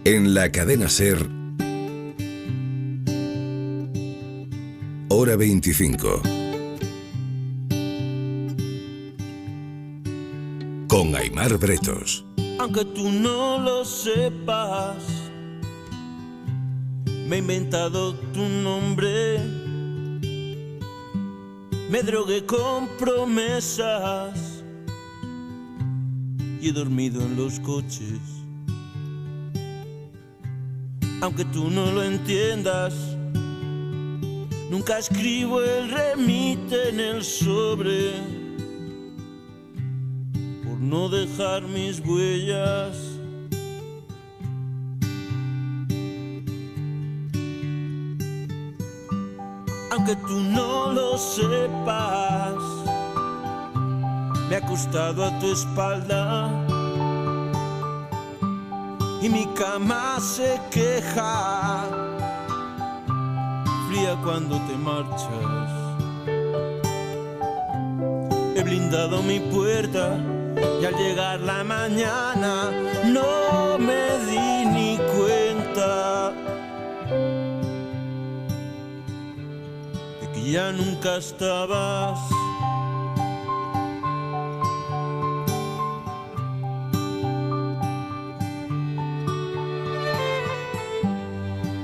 En la cadena SER, Hora 25. Con Aimar Bretos. Aunque tú no lo sepas, me he inventado tu nombre. Me drogué con promesas y he dormido en los coches. Aunque tú no lo entiendas, nunca escribo el remite en el sobre por no dejar mis huellas. Aunque tú no lo sepas, me he acostado a tu espalda y mi cama se queja, fría cuando te marchas. He blindado mi puerta y al llegar la mañana no me di ni cuenta de que ya nunca estabas.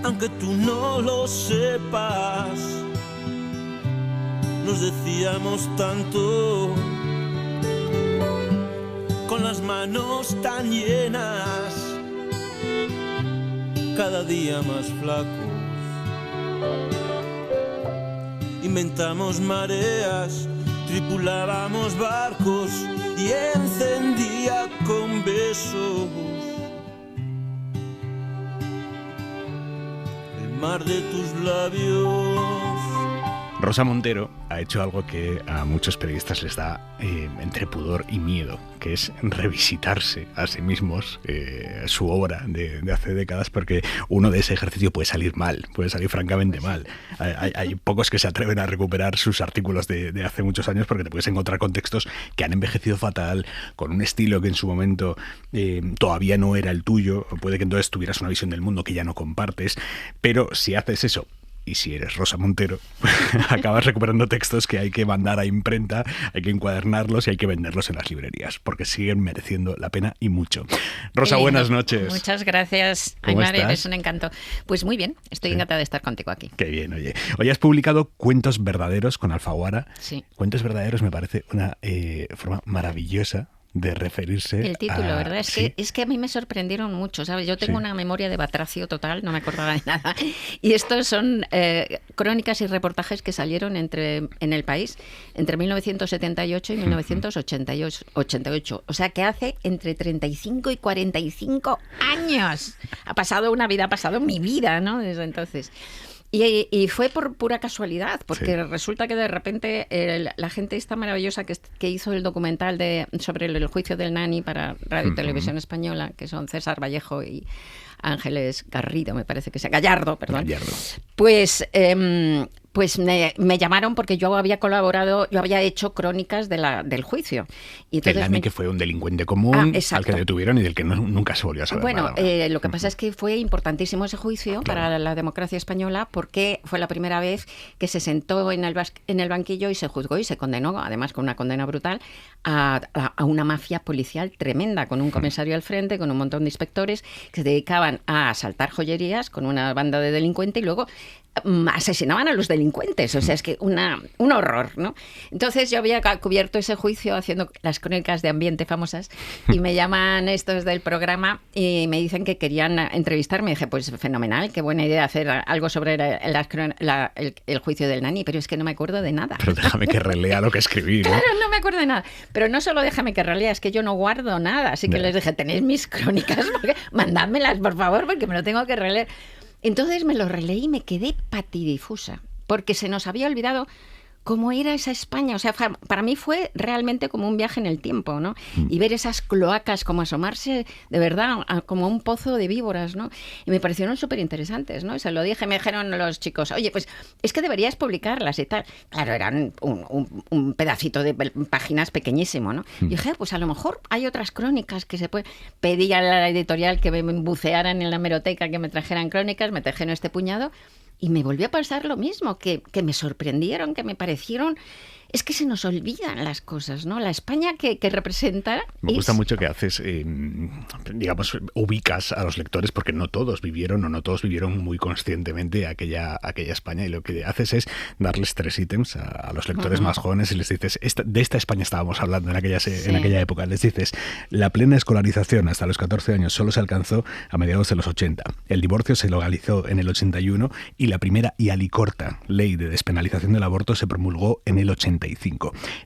Aunque tú no lo sepas, nos decíamos tanto, con las manos tan llenas, cada día más flacos. Inventamos mareas, tripulábamos barcos y encendía con besos mar de tus labios. Rosa Montero ha hecho algo que a muchos periodistas les da entre pudor y miedo, que es revisitarse a sí mismos su obra de hace décadas, porque uno de ese ejercicio puede salir mal, puede salir francamente mal. Hay pocos que se atreven a recuperar sus artículos de hace muchos años, porque te puedes encontrar con textos que han envejecido fatal, con un estilo que en su momento todavía no era el tuyo, puede que entonces tuvieras una visión del mundo que ya no compartes, pero si haces eso, y si eres Rosa Montero, acabas recuperando textos que hay que mandar a imprenta, hay que encuadernarlos y hay que venderlos en las librerías, porque siguen mereciendo la pena y mucho. Rosa, buenas noches. Muchas gracias, Aimar, eres un encanto. Pues muy bien, estoy encantada de estar contigo aquí. Qué bien, oye. Hoy has publicado Cuentos Verdaderos con Alfaguara. Sí. Cuentos Verdaderos me parece una forma maravillosa de referirse el título, a... ¿verdad? Es que a mí me sorprendieron mucho, ¿sabes? Yo tengo una memoria de batracio total, no me acordaba de nada. Y estos son crónicas y reportajes que salieron en El País entre 1978 y 1988. O sea, que hace entre 35 y 45 años. Ha pasado una vida, ha pasado mi vida, ¿no? Desde entonces. Y fue por pura casualidad, porque resulta que de repente la gente esta maravillosa que hizo el documental sobre el juicio del Nani para Radio y Televisión Española, que son César Vallejo y Ángeles Garrido, me parece que sea Gallardo, perdón. Gallardo. Pues me llamaron porque yo había colaborado, yo había hecho crónicas del juicio. Y entonces el Nani, que fue un delincuente común al que detuvieron y del que nunca se volvió a saber nada. Lo que pasa es que fue importantísimo ese juicio para la democracia española, porque fue la primera vez que se sentó en el banquillo y se juzgó y se condenó, además con una condena brutal, a una mafia policial tremenda, con un comisario al frente, con un montón de inspectores que se dedicaban a asaltar joyerías con una banda de delincuentes y luego asesinaban a los delincuentes, o sea, es que un horror, ¿no? Entonces yo había cubierto ese juicio haciendo las crónicas de ambiente famosas y me llaman estos del programa y me dicen que querían entrevistarme. Y dije, pues fenomenal, qué buena idea hacer algo sobre el juicio del Nani, pero es que no me acuerdo de nada. Pero déjame que relea lo que escribí, ¿no? Claro, no me acuerdo de nada. Pero no solo déjame que relea, es que yo no guardo nada, así que les dije, tenéis mis crónicas, mandádmelas, por favor, porque me lo tengo que releer. Entonces me lo releí y me quedé patidifusa, porque se nos había olvidado cómo era esa España. O sea, para mí fue realmente como un viaje en el tiempo, ¿no? Y ver esas cloacas, como asomarse de verdad como un pozo de víboras, ¿no? Y me parecieron súper interesantes, ¿no? Y se lo dije, me dijeron los chicos, oye, pues es que deberías publicarlas y tal. Claro, eran un pedacito de páginas pequeñísimo, ¿no? Y dije, pues a lo mejor hay otras crónicas que se pueden. Pedí a la editorial que me bucearan en la hemeroteca, que me trajeran crónicas, me trajeron este puñado. Y me volvió a pasar lo mismo, que me sorprendieron, que me parecieron... Es que se nos olvidan las cosas, ¿no? La España que representa... Me gusta mucho que haces, digamos, ubicas a los lectores, porque no todos vivieron muy conscientemente aquella España, y lo que haces es darles 3 ítems a los lectores más jóvenes y les dices, de esta España estábamos hablando en aquella época, les dices, la plena escolarización hasta los 14 años solo se alcanzó a mediados de los 80, el divorcio se legalizó en el 81 y la primera y alicorta ley de despenalización del aborto se promulgó en el 85.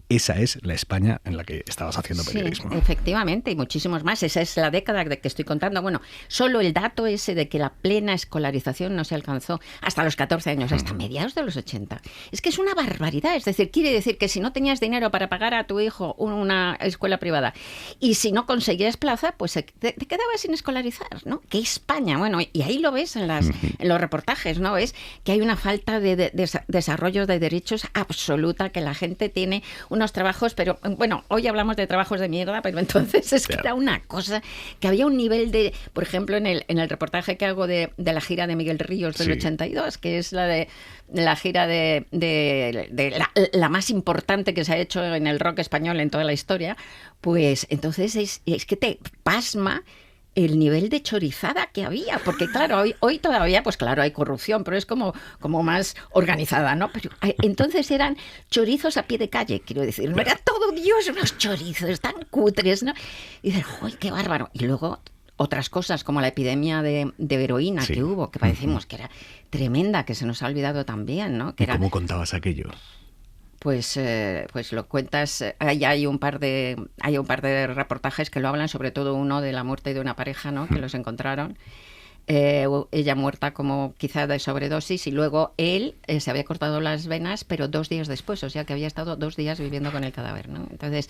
Esa es la España en la que estabas haciendo periodismo. Sí, efectivamente, y muchísimos más. Esa es la década de que estoy contando. Bueno, solo el dato ese de que la plena escolarización no se alcanzó hasta los 14 años, hasta mediados de los 80. Es que es una barbaridad. Es decir, quiere decir que si no tenías dinero para pagar a tu hijo una escuela privada y si no conseguías plaza, pues te quedabas sin escolarizar, ¿no? ¿Qué España? Bueno, y ahí lo ves en los reportajes, ¿no? Ves que hay una falta de desarrollo de derechos absoluta, que la gente tiene unos trabajos, pero bueno, hoy hablamos de trabajos de mierda, pero entonces es que era una cosa, que había un nivel de, por ejemplo, en el reportaje que hago de la gira de Miguel Ríos del 82, que es la gira de la más importante que se ha hecho en el rock español en toda la historia, pues entonces es que te pasma el nivel de chorizada que había, porque claro, hoy todavía, pues claro, hay corrupción, pero es como más organizada, ¿no? Pero entonces eran chorizos a pie de calle, quiero decir, no era todo, Dios, unos chorizos tan cutres, ¿no? Y dices, ¡uy, qué bárbaro! Y luego otras cosas, como la epidemia de heroína que hubo, que padecimos, que era tremenda, que se nos ha olvidado también, ¿no? ¿Y cómo contabas aquello? Pues lo cuentas, hay un par de reportajes que lo hablan, sobre todo uno de la muerte de una pareja, ¿no? Que los encontraron, ella muerta como quizá de sobredosis, y luego él se había cortado las venas, pero 2 días después, o sea que había estado 2 días viviendo con el cadáver, ¿no? Entonces,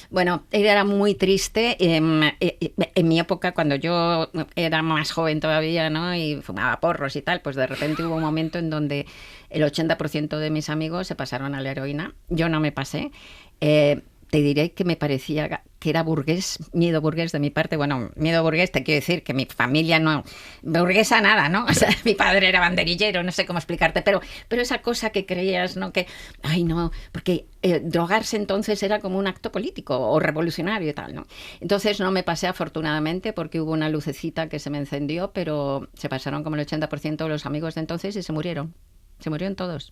bueno, era muy triste. En mi época, cuando yo era más joven todavía, ¿no? Y fumaba porros y tal, pues de repente hubo un momento en donde el 80% de mis amigos se pasaron a la heroína. Yo no me pasé. Te diré que me parecía que era burgués, miedo burgués de mi parte. Bueno, miedo burgués te quiero decir que mi familia no... burguesa nada, ¿no? O sea, mi padre era banderillero, no sé cómo explicarte, pero esa cosa que creías, ¿no? Que, ay, no, porque drogarse entonces era como un acto político o revolucionario y tal, ¿no? Entonces no me pasé, afortunadamente, porque hubo una lucecita que se me encendió, pero se pasaron como el 80% de los amigos de entonces y se murieron. Se murieron todos.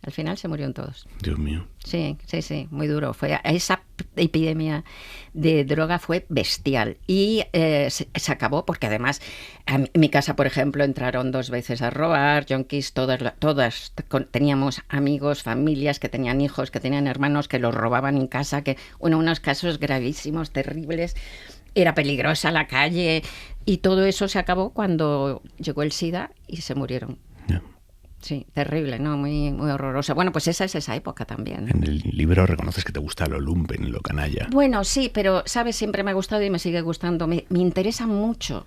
Al final se murieron todos. Dios mío. Sí, muy duro. Esa epidemia de droga fue bestial. Y se acabó porque además en mi casa, por ejemplo, entraron 2 veces a robar, yonkis, todas teníamos amigos, familias que tenían hijos, que tenían hermanos que los robaban en casa, que unos casos gravísimos, terribles. Era peligrosa la calle y todo eso se acabó cuando llegó el SIDA y se murieron. Sí, terrible, ¿no? Muy, muy horrorosa. Bueno, pues esa es esa época también. En el libro reconoces que te gusta lo lumpen, lo canalla. Bueno, sí, pero, ¿sabes? Siempre me ha gustado y me sigue gustando. Me interesa mucho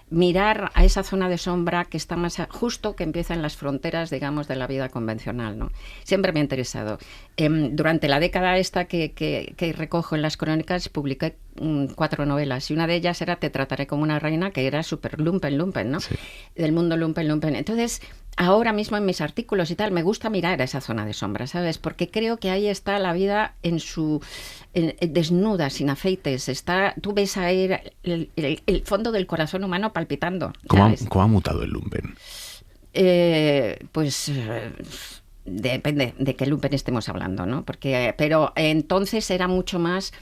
mirar a esa zona de sombra que está más justo, que empieza en las fronteras, digamos, de la vida convencional, ¿no? Siempre me ha interesado. Durante la década esta que recojo en las crónicas, publiqué 4 novelas, y una de ellas era Te trataré como una reina, que era súper lumpen, ¿no? Sí. Del mundo lumpen. Entonces, ahora mismo en mis artículos y tal, me gusta mirar a esa zona de sombra, ¿sabes? Porque creo que ahí está la vida desnuda, sin afeites. Tú ves ahí el fondo del corazón humano palpitando. ¿Cómo ha mutado el lumpen? Depende de qué lumpen estemos hablando, ¿no? Pero entonces era mucho más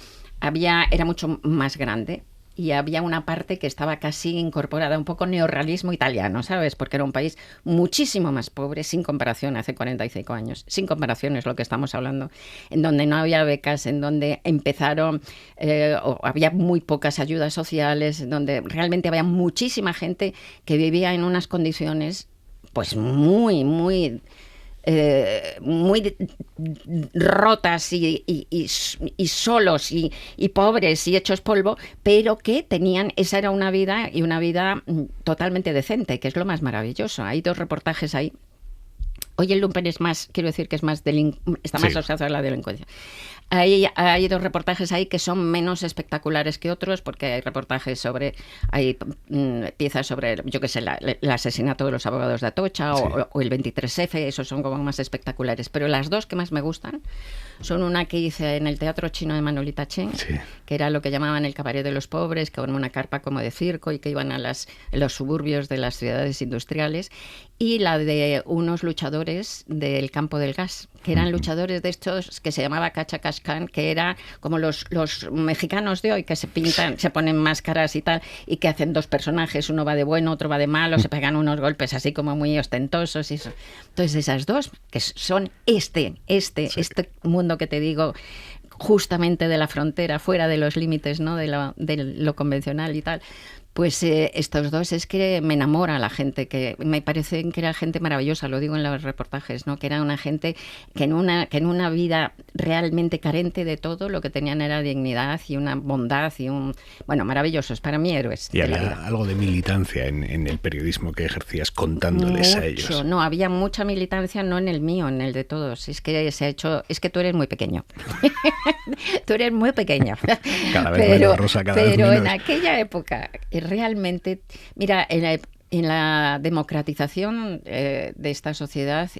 grande. Y había una parte que estaba casi incorporada, un poco neorrealismo italiano, ¿sabes? Porque era un país muchísimo más pobre, sin comparación, hace 45 años. Sin comparación es lo que estamos hablando. En donde no había becas, en donde empezaron, había muy pocas ayudas sociales, en donde realmente había muchísima gente que vivía en unas condiciones, pues muy, muy muy rotas y solos y pobres y hechos polvo, pero que tenían, esa era una vida y una vida totalmente decente, que es lo más maravilloso. Hay 2 reportajes ahí. Hoy el lumpen es más, quiero decir que es más está más asociado a la delincuencia. Hay 2 reportajes ahí que son menos espectaculares que otros, porque hay reportajes sobre, hay piezas sobre, yo qué sé, el asesinato de los abogados de Atocha o el 23F, esos son como más espectaculares. Pero las 2 que más me gustan son una que hice en el Teatro Chino de Manolita Chen, que era lo que llamaban el cabaret de los pobres, que era una carpa como de circo y que iban a los suburbios de las ciudades industriales, y la de unos luchadores del campo del gas, que eran luchadores de estos que se llamaba Cachacascán, que era como los mexicanos de hoy, que se pintan, se ponen máscaras y tal, y que hacen 2 personajes, uno va de bueno, otro va de malo, se pegan unos golpes así como muy ostentosos y eso. Entonces esas 2, que son este mundo que te digo, justamente de la frontera, fuera de los límites, ¿no?, de lo convencional y tal, pues estos 2 es que me enamora la gente, que me parecen que era gente maravillosa, lo digo en los reportajes, ¿no?, que era una gente que en una vida realmente carente de todo, lo que tenían era dignidad y una bondad y bueno, maravillosos, para mí héroes. Y había algo de militancia en el periodismo que ejercías contándoles a ellos. No, había mucha militancia, no en el mío, en el de todos. Es que es que tú eres muy pequeño. Tú eres muy pequeño. Cada vez menos, Rosa, cada vez menos. Pero en aquella época realmente, mira, en la democratización de esta sociedad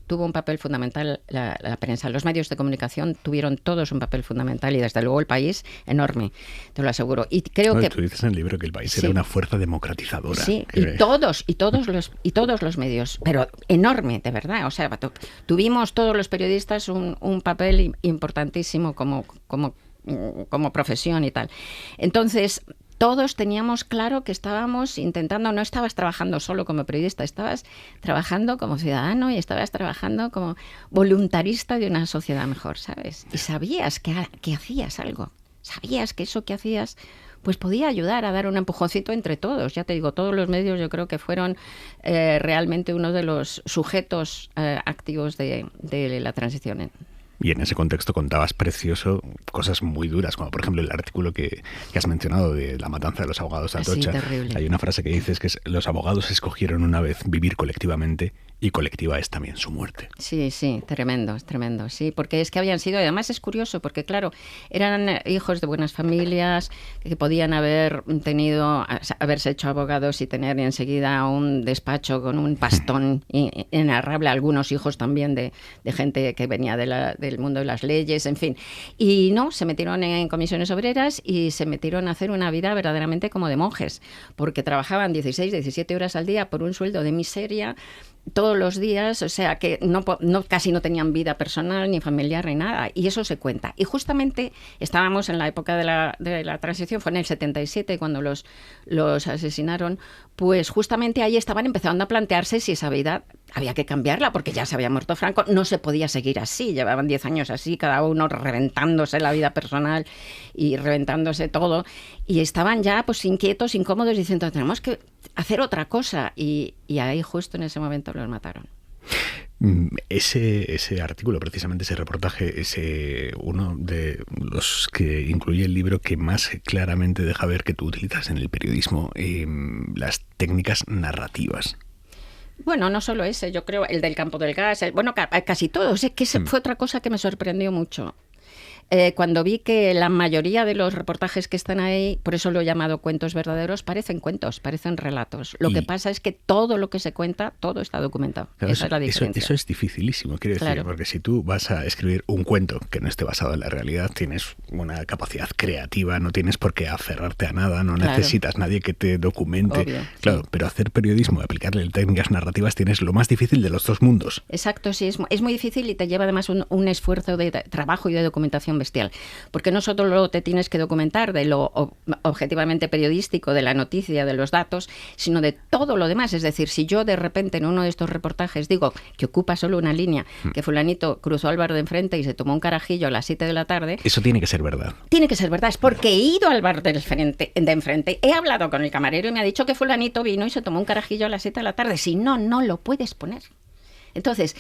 tuvo un papel fundamental la prensa. Los medios de comunicación tuvieron todos un papel fundamental y desde luego el país enorme, te lo aseguro. Y creo que tú dices en el libro que el país era una fuerza democratizadora. Sí, y todos los medios, pero enorme, de verdad. O sea, tuvimos todos los periodistas un papel importantísimo como profesión y tal. Entonces, todos teníamos claro que estábamos intentando, no estabas trabajando solo como periodista, estabas trabajando como ciudadano y estabas trabajando como voluntarista de una sociedad mejor, ¿sabes? Y sabías que hacías algo, sabías que eso que hacías pues podía ayudar a dar un empujoncito entre todos. Ya te digo, todos los medios yo creo que fueron realmente uno de los sujetos activos de la transición. Y en ese contexto contabas precioso cosas muy duras, como por ejemplo el artículo que has mencionado de la matanza de los abogados de Atocha. Sí, terrible. Hay una frase que dices que es: los abogados escogieron una vez vivir colectivamente y colectiva es también su muerte. Sí, tremendo, sí, porque es que habían sido, además es curioso, porque claro, eran hijos de buenas familias que podían haberse hecho abogados y tener enseguida un despacho con un pastón inarrable, algunos hijos también de gente que venía del mundo de las leyes, en fin. Y no, se metieron en comisiones obreras y se metieron a hacer una vida verdaderamente como de monjes, porque trabajaban 16, 17 horas al día por un sueldo de miseria, todos los días, o sea que casi no tenían vida personal ni familiar ni nada, y eso se cuenta. Y justamente estábamos en la época de la transición, fue en el 77 cuando los asesinaron, pues justamente ahí estaban empezando a plantearse si esa vida había que cambiarla, porque ya se había muerto Franco, no se podía seguir así, llevaban 10 años así, cada uno reventándose la vida personal y reventándose todo, y estaban ya pues inquietos, incómodos, diciendo tenemos que hacer otra cosa, y ahí justo en ese momento los mataron. Ese artículo, precisamente ese reportaje, es uno de los que incluye el libro que más claramente deja ver que tú utilizas en el periodismo las técnicas narrativas. Bueno, no solo ese, yo creo el del campo del gas, casi todos. Es que fue otra cosa que me sorprendió mucho. Cuando vi que la mayoría de los reportajes que están ahí, por eso lo he llamado cuentos verdaderos, parecen cuentos, parecen relatos. Lo que pasa es que todo lo que se cuenta, todo está documentado. Claro, esa es la diferencia. Eso es dificilísimo, quiero decir, porque si tú vas a escribir un cuento que no esté basado en la realidad, tienes una capacidad creativa, no tienes por qué aferrarte a nada, no necesitas nadie que te documente. Obvio, claro, sí. Pero hacer periodismo, aplicarle técnicas narrativas, tienes lo más difícil de los dos mundos. Exacto, sí, es muy difícil y te lleva además un esfuerzo de trabajo y de documentación bestial, porque no solo te tienes que documentar de lo objetivamente periodístico, de la noticia, de los datos, sino de todo lo demás. Es decir, si yo de repente en uno de estos reportajes digo que ocupa solo una línea, que fulanito cruzó al bar de enfrente y se tomó un carajillo a las 7 de la tarde... Eso tiene que ser verdad. Tiene que ser verdad, es porque he ido al bar de enfrente, he hablado con el camarero y me ha dicho que fulanito vino y se tomó un carajillo a las 7 de la tarde. Si no, no lo puedes poner. Entonces,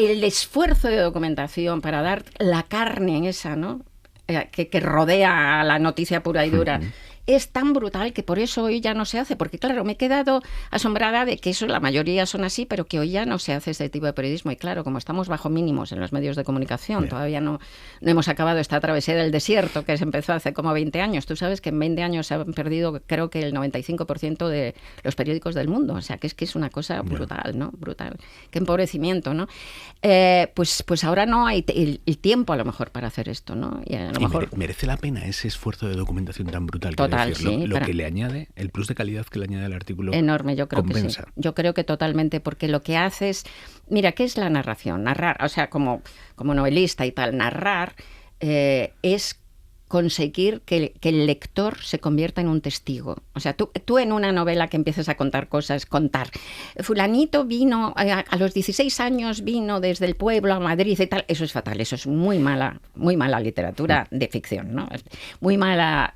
el esfuerzo de documentación para dar la carne en esa, ¿no? Que rodea a la noticia pura y dura. Es tan brutal que por eso hoy ya no se hace, porque claro, me he quedado asombrada de que eso, la mayoría son así, pero que hoy ya no se hace este tipo de periodismo. Y claro, como estamos bajo mínimos en los medios de comunicación, todavía no hemos acabado esta travesía del desierto que se empezó hace como 20 años. Tú sabes que en 20 años se han perdido, creo que el 95% de los periódicos del mundo. O sea, que es una cosa brutal, ¿no? Brutal. Qué empobrecimiento, ¿no? Pues ahora no hay el tiempo a lo mejor para hacer esto, ¿no? Y a lo mejor merece la pena ese esfuerzo de documentación tan brutal. Total. Sí, lo que le añade, el plus de calidad que le añade al artículo, enorme, yo creo compensa. Que sí. Yo creo que totalmente, porque lo que hace es, mira, ¿qué es la narración? Narrar, o sea, como novelista y tal, narrar es conseguir que el lector se convierta en un testigo. O sea, tú en una novela que empieces a contar cosas, fulanito vino, a los 16 años vino desde el pueblo a Madrid y tal, eso es fatal, eso es muy mala literatura de ficción, ¿no? Muy mala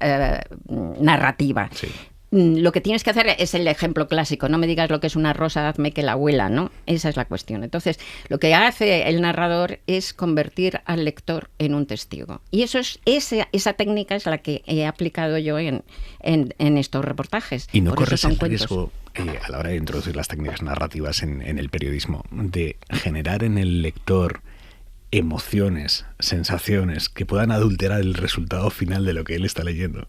narrativa. Sí. Lo que tienes que hacer es el ejemplo clásico, no me digas lo que es una rosa, hazme que la huela, ¿no? Esa es la cuestión. Entonces, lo que hace el narrador es convertir al lector en un testigo. Y esa técnica es la que he aplicado yo en estos reportajes. Y no Por corres eso son el cuentos. riesgo, a la hora de introducir las técnicas narrativas en el periodismo, de generar en el lector emociones, sensaciones que puedan adulterar el resultado final de lo que él está leyendo.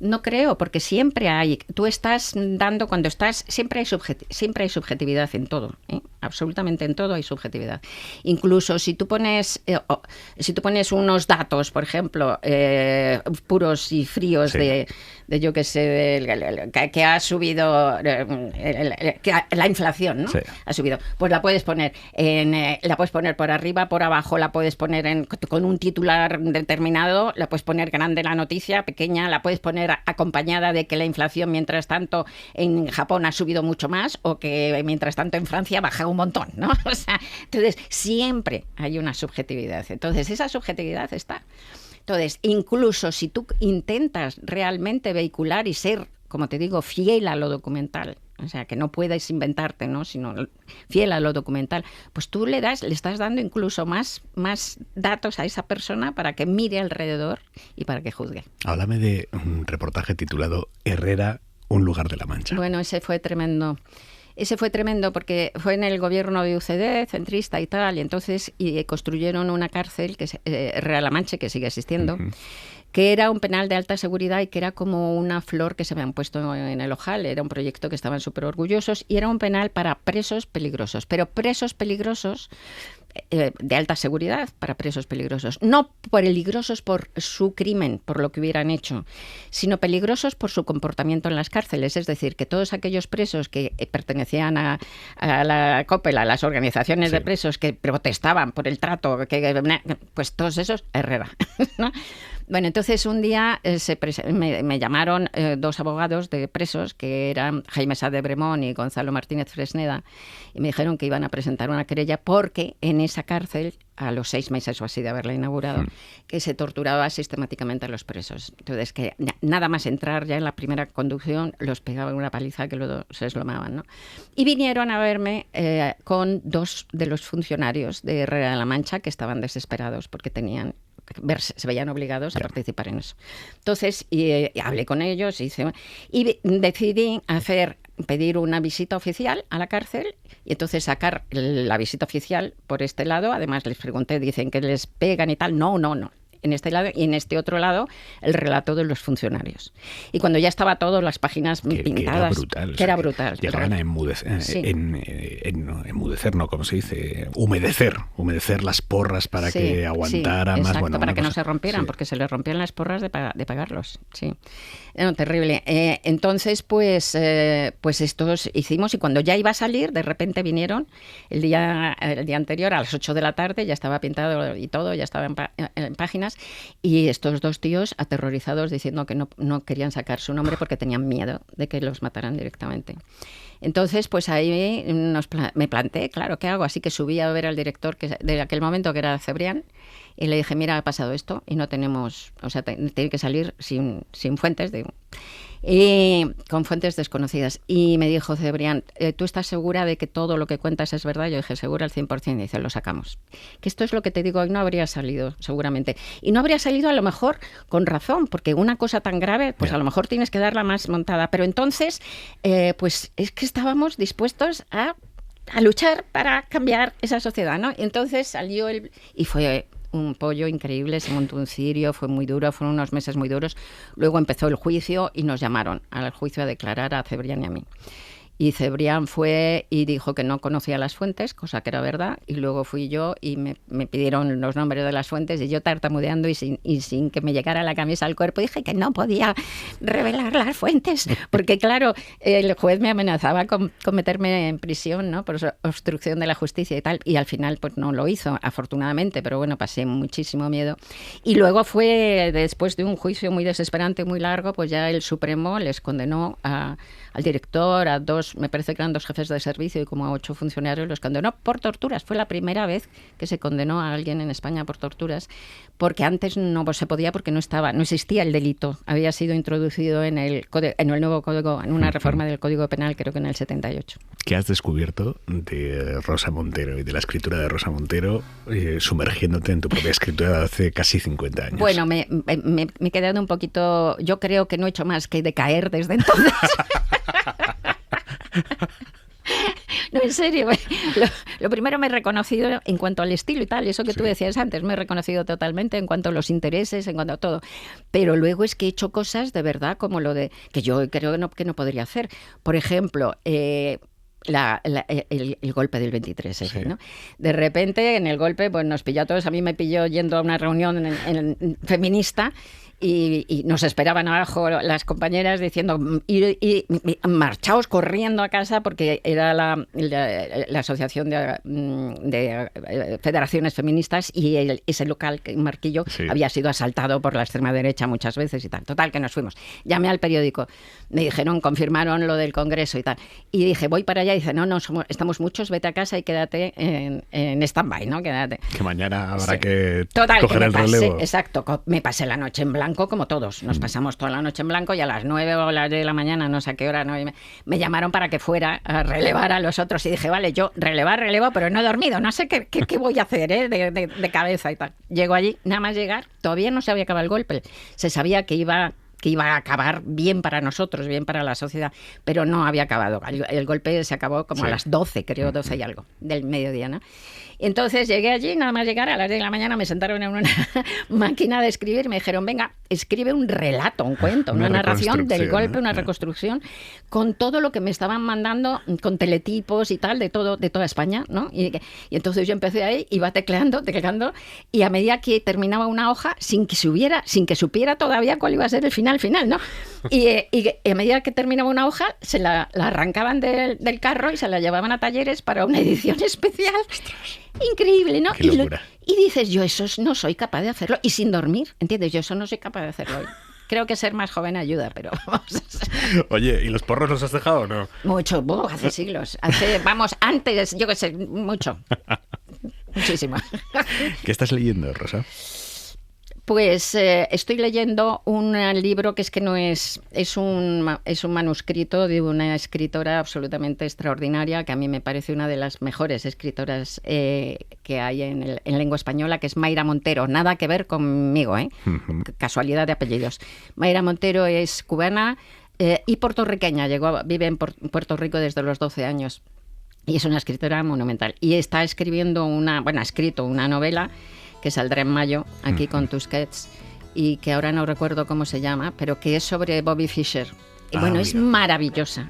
No creo, porque siempre hay, tú estás dando, cuando estás, siempre hay subjetividad en todo, ¿eh? Absolutamente en todo hay subjetividad. Incluso si tú pones unos datos, por ejemplo, puros y fríos de yo que sé, que ha subido, que la inflación, ¿no? Sí. Ha subido. Pues la puedes poner por arriba, por abajo, la puedes poner con un titular determinado, la puedes poner grande la noticia, pequeña, la puedes poner acompañada de que la inflación, mientras tanto, en Japón ha subido mucho más, o que mientras tanto en Francia baja un montón, ¿no? O sea, entonces siempre hay una subjetividad. Entonces esa subjetividad está. Entonces, incluso si tú intentas realmente vehicular y ser, como te digo, fiel a lo documental, o sea, que no puedes inventarte, ¿no? Sino fiel a lo documental, pues tú le estás dando incluso más datos a esa persona para que mire alrededor y para que juzgue. Háblame de un reportaje titulado Herrera, un lugar de la Mancha. Bueno, ese fue tremendo. Ese fue tremendo porque fue en el gobierno de UCD, centrista y tal, y entonces construyeron una cárcel, que es Herrera-La Mancha, que sigue existiendo, que era un penal de alta seguridad y que era como una flor que se habían puesto en el ojal. Era un proyecto que estaban súper orgullosos y era un penal para presos peligrosos, pero presos peligrosos de alta seguridad, para presos peligrosos. No peligrosos por su crimen, por lo que hubieran hecho, sino peligrosos por su comportamiento en las cárceles. Es decir, que todos aquellos presos que pertenecían a la COPEL, a las organizaciones de presos que protestaban por el trato, pues todos esos, Herrera, ¿no? Bueno, entonces un día me llamaron dos abogados de presos, que eran Jaime Sá de Bremón y Gonzalo Martínez Fresneda, y me dijeron que iban a presentar una querella porque en esa cárcel, a los 6 meses o así de haberla inaugurado, que se torturaba sistemáticamente a los presos. Entonces, que nada más entrar ya en la primera conducción, los pegaban una paliza que luego se deslomaban, ¿no? Y vinieron a verme con 2 de los funcionarios de Herrera-La Mancha que estaban desesperados porque se veían obligados a participar en eso. Entonces, hablé con ellos y decidí pedir una visita oficial a la cárcel y entonces sacar la visita oficial por este lado. Además, les pregunté, dicen que les pegan y tal. No. En este lado y en este otro lado el relato de los funcionarios. Y cuando ya estaba todo, las páginas pintadas, que era brutal. Llegaban a enmudecer, enmudecer, ¿no? ¿Cómo se dice? Humedecer las porras para que aguantara más. Exacto, Bueno, para que no se rompieran, porque se les rompían las porras de pagarlos. Sí. No, terrible. Entonces, pues estos hicimos, y cuando ya iba a salir, de repente vinieron el día anterior, a las 8 de la tarde, ya estaba pintado y todo, ya estaba en páginas, y estos 2 tíos aterrorizados diciendo que no querían sacar su nombre porque tenían miedo de que los mataran directamente. Entonces, pues ahí me planteé, claro, ¿qué hago? Así que subí a ver al director de aquel momento, que era Cebrián, y le dije, mira, ha pasado esto y no tenemos, o sea, tiene que salir sin fuentes. con fuentes desconocidas. Y me dijo Cebrián, ¿tú estás segura de que todo lo que cuentas es verdad? Yo dije, segura al 100%. Y dice, lo sacamos. Que esto es lo que te digo, hoy no habría salido, seguramente. Y no habría salido a lo mejor con razón, porque una cosa tan grave, pues a lo mejor tienes que darla más montada. Pero entonces, pues es que estábamos dispuestos a luchar para cambiar esa sociedad, ¿no? Y entonces salió y fue un pollo increíble, se montó un cirio, fue muy duro, fueron unos meses muy duros. Luego empezó el juicio y nos llamaron al juicio a declarar a Cebrián y a mí. Y Cebrián fue y dijo que no conocía las fuentes, cosa que era verdad, y luego fui yo y me pidieron los nombres de las fuentes y yo tartamudeando y sin que me llegara la camisa al cuerpo dije que no podía revelar las fuentes, porque claro, el juez me amenazaba con meterme en prisión, ¿no? Por obstrucción de la justicia y tal, y al final pues no lo hizo, afortunadamente, pero bueno, pasé muchísimo miedo. Y luego fue, después de un juicio muy desesperante, muy largo, pues ya el Supremo les condenó al director, a me parece que eran 2 jefes de servicio y como a 8 funcionarios, los condenó por torturas. Fue la primera vez que se condenó a alguien en España por torturas, porque antes no se podía porque no existía el delito. Había sido introducido en el nuevo código, en una reforma del Código Penal, creo que en el 78. ¿Qué has descubierto de Rosa Montero y de la escritura de Rosa Montero sumergiéndote en tu propia escritura de hace casi 50 años? Bueno, me he quedado un poquito... Yo creo que no he hecho más que decaer desde entonces. No, en serio, lo primero me he reconocido en cuanto al estilo y tal, eso que tú decías antes, me he reconocido totalmente en cuanto a los intereses, en cuanto a todo. Pero luego es que he hecho cosas de verdad como lo de que yo creo que no podría hacer. Por ejemplo, el golpe del 23F, ¿no? De repente, en el golpe, pues nos pilló a todos. A mí me pilló yendo a una reunión feminista y nos esperaban abajo las compañeras diciendo y marchaos corriendo a casa porque era la asociación de federaciones feministas y ese local, Marquillo, había sido asaltado por la extrema derecha muchas veces y tal. Total, que nos fuimos. Llamé al periódico, me dijeron, confirmaron lo del Congreso y tal. Y dije, voy para allá. Y dice, no, estamos muchos, vete a casa y quédate en stand-by, ¿no? Quédate. Que mañana habrá que Total, coger el relevo. Exacto, me pasé la noche en blanco como todos. Nos pasamos toda la noche en blanco y a las 9 o las 10 de la mañana, no sé a qué hora, me llamaron para que fuera a relevar a los otros y dije, vale, yo relevo, pero no he dormido, no sé qué voy a hacer de cabeza y tal. Llego allí, nada más llegar, todavía no se había acabado el golpe. Se sabía que iba a acabar bien para nosotros, bien para la sociedad, pero no había acabado. El golpe se acabó como a las 12, creo, 12 y algo, del mediodía, ¿no? Entonces llegué allí, nada más llegar, a las 10 de la mañana me sentaron en una máquina de escribir y me dijeron, venga, escribe un relato, un cuento, una narración del golpe, una reconstrucción, con todo lo que me estaban mandando, con teletipos y tal, de toda España, ¿no? Y entonces yo empecé ahí, iba tecleando, y a medida que terminaba una hoja, sin que supiera todavía cuál iba a ser el final, ¿no? Y a medida que terminaba una hoja, se la arrancaban del carro y se la llevaban a talleres para una edición especial. Increíble, ¿no? Qué locura. Y dices, yo eso no soy capaz de hacerlo. Y sin dormir, ¿entiendes? Yo eso no soy capaz de hacerlo. Creo que ser más joven ayuda, pero vamos. Oye, ¿y los porros los has dejado o no? Mucho, hace siglos. Antes, yo qué sé, mucho. Muchísimo. ¿Qué estás leyendo, Rosa? Pues estoy leyendo un libro que no es un manuscrito de una escritora absolutamente extraordinaria, que a mí me parece una de las mejores escritoras que hay en lengua española, que es Mayra Montero. Nada que ver conmigo, casualidad de apellidos. Mayra Montero es cubana y puertorriqueña, vive en Puerto Rico desde los 12 años y es una escritora monumental. Y está escribiendo ha escrito una novela que saldrá en mayo, aquí con Tusquets, y que ahora no recuerdo cómo se llama, pero que es sobre Bobby Fischer. Y es maravillosa.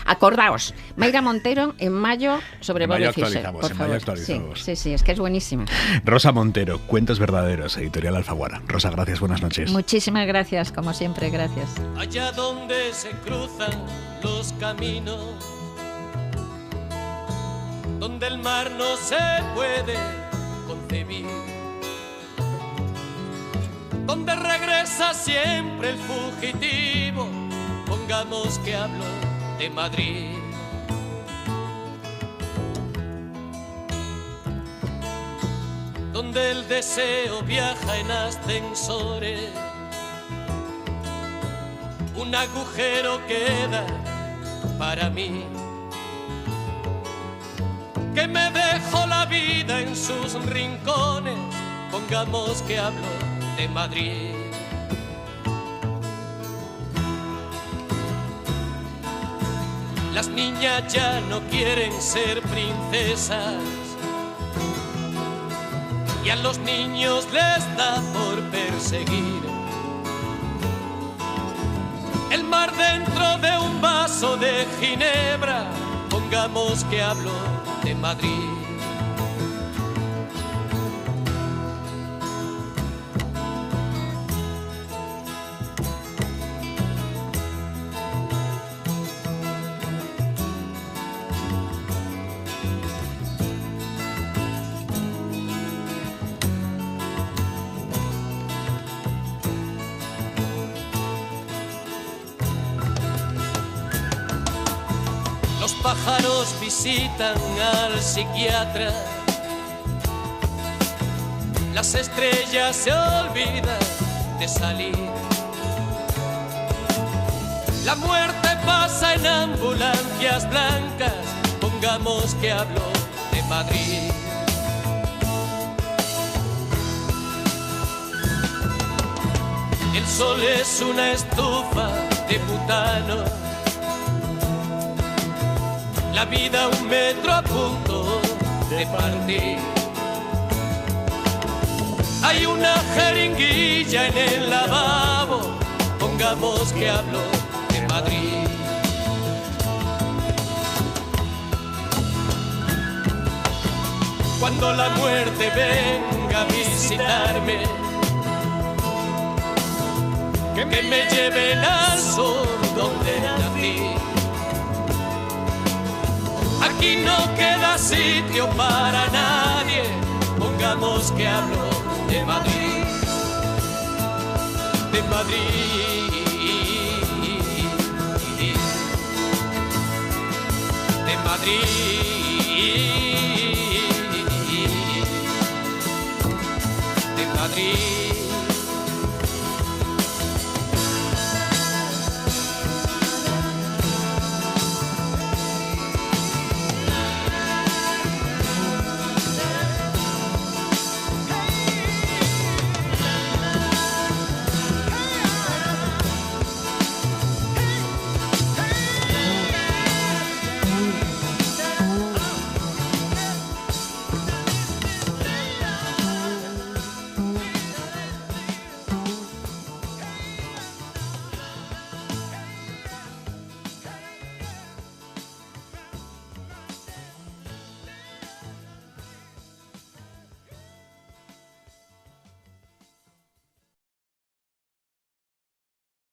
Acordaos, Mayra Montero en mayo sobre Bobby Fischer, por favor. Sí, es que es buenísima. Rosa Montero, Cuentos Verdaderos, editorial Alfaguara. Rosa, gracias, buenas noches. Muchísimas gracias, como siempre, gracias. Allá donde se cruzan los caminos, donde el mar no se puede concebir, donde regresa siempre el fugitivo, pongamos que hablo de Madrid. Donde el deseo viaja en ascensores, un agujero queda para mí, que me dejó la vida en sus rincones. Pongamos que hablo de Madrid. Las niñas ya no quieren ser princesas y a los niños les da por perseguir el mar dentro de un vaso de ginebra. Pongamos que hablo de Madrid. Los pájaros visitan al psiquiatra, las estrellas se olvidan de salir, la muerte pasa en ambulancias blancas. Pongamos que hablo de Madrid. El sol es una estufa de butano, la vida un metro a punto de partir. Hay una jeringuilla en el lavabo. Pongamos que hablo de Madrid. Cuando la muerte venga a visitarme, que me lleven al sur donde nací. Aquí no queda sitio para nadie. Pongamos que hablo de Madrid, de Madrid, de Madrid.